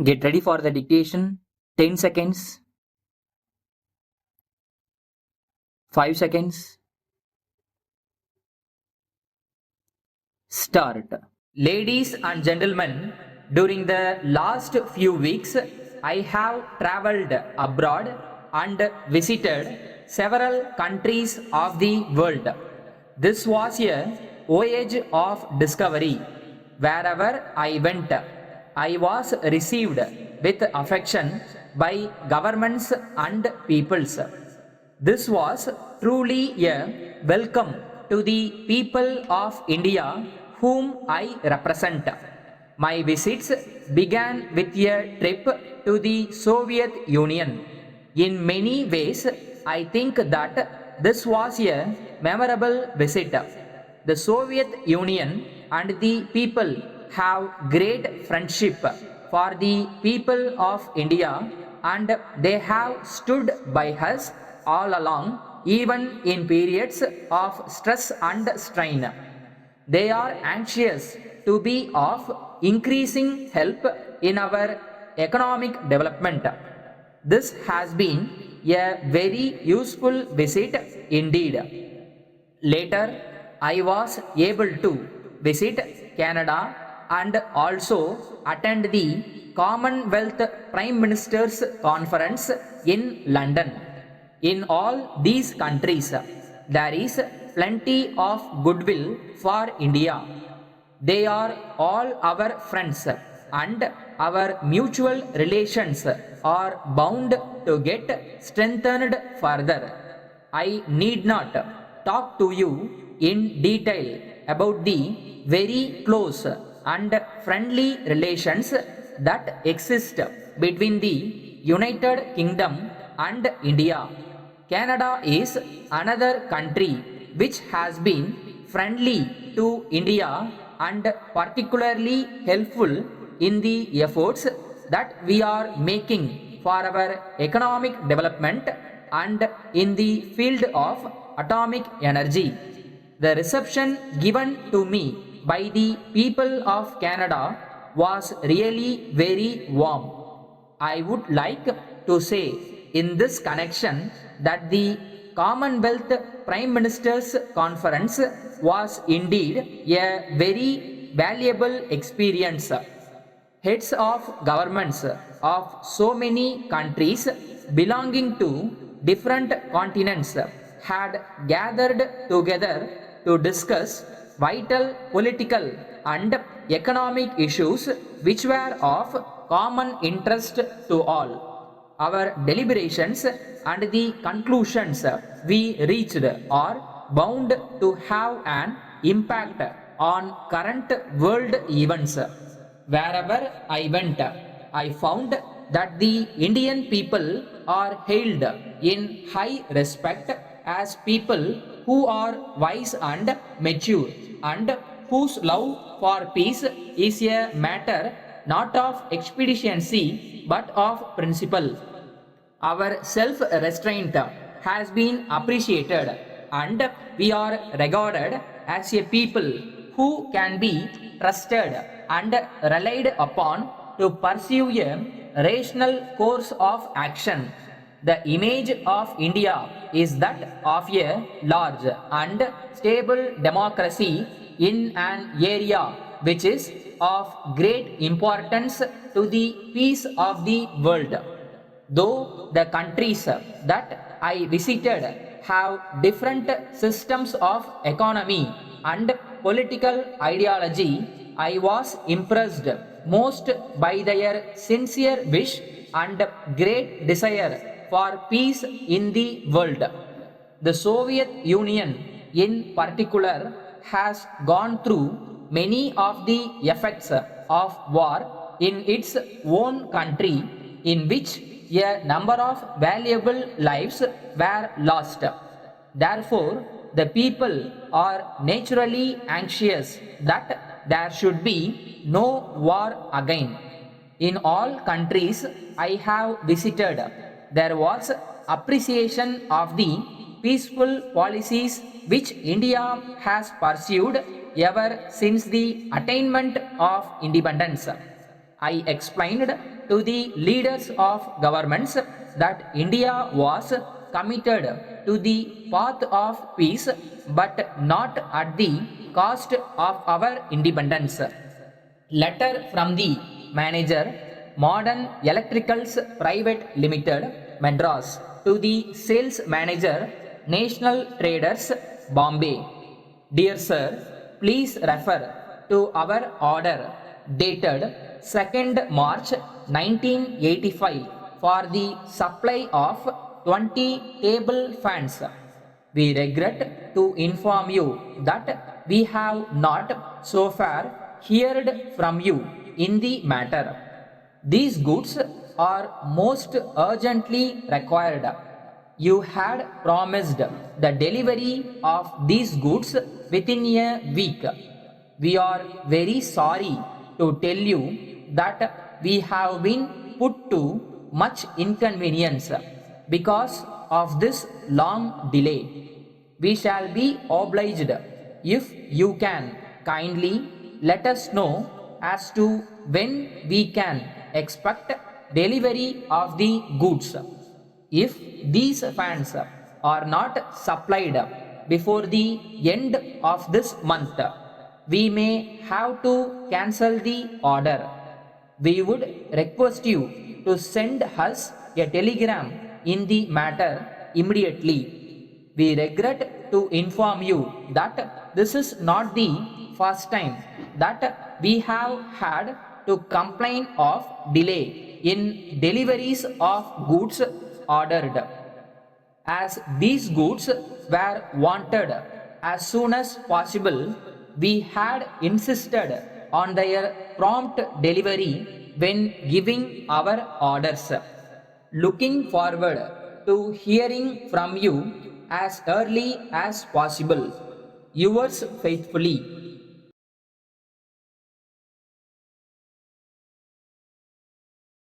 Get ready for the dictation. 10 seconds. 5 seconds. Start. Ladies and gentlemen, during the last few weeks, I have traveled abroad and visited several countries of the world. This was a voyage of discovery. Wherever I went, I was received with affection by governments and peoples. This was truly a welcome to the people of India whom I represent. My visits began with a trip to the Soviet Union. In many ways, I think that this was a memorable visit. The Soviet Union and the people have great friendship for the people of India, and they have stood by us all along, even in periods of stress and strain. They are anxious to be of increasing help in our economic development. This has been a very useful visit indeed. Later, I was able to visit Canada and also attend the Commonwealth Prime Ministers Conference in London. In all these countries, there is plenty of goodwill for India. They are all our friends, and our mutual relations are bound to get strengthened further. I need not talk to you in detail about the very close and friendly relations that exist between the United Kingdom and India. Canada is another country which has been friendly to India and particularly helpful in the efforts that we are making for our economic development and in the field of atomic energy. The reception given to me by the people of Canada was really very warm. I would like to say in this connection that the Commonwealth Prime Ministers Conference was indeed a very valuable experience. Heads of governments of so many countries belonging to different continents had gathered together to discuss vital political and economic issues which were of common interest to all. Our deliberations and the conclusions we reached are bound to have an impact on current world events. Wherever I went, I found that the Indian people are held in high respect as people who are wise and mature, and whose love for peace is a matter not of expediency but of principle. Our self restraint has been appreciated, and we are regarded as a people who can be trusted and relied upon to pursue a rational course of action. The image of India is that of a large and stable democracy in an area which is of great importance to the peace of the world. Though the countries that I visited have different systems of economy and political ideology, I was impressed most by their sincere wish and great desire for peace in the world. The Soviet Union, in particular, has gone through many of the effects of war in its own country, in which a number of valuable lives were lost. Therefore, the people are naturally anxious that there should be no war again. In all countries I have visited, there was appreciation of the peaceful policies which India has pursued ever since the attainment of independence. I explained to the leaders of governments that India was committed to the path of peace but not at the cost of our independence. Letter from the manager, Modern Electricals Private Limited, Madras, to the sales manager, National Traders, Bombay. Dear Sir, please refer to our order dated 2nd March 1985 for the supply of 20 table fans. We regret to inform you that we have not so far heard from you in the matter. These goods are most urgently required. You had promised the delivery of these goods within a week. We are very sorry to tell you that we have been put to much inconvenience because of this long delay. We shall be obliged if you can kindly let us know as to when we can expect delivery of the goods. If these fans are not supplied before the end of this month, we may have to cancel the order. We would request you to send us a telegram in the matter immediately. We regret to inform you that this is not the first time that we have had to complain of delay in deliveries of goods ordered. As these goods were wanted as soon as possible, we had insisted on their prompt delivery when giving our orders. Looking forward to hearing from you as early as possible. Yours faithfully,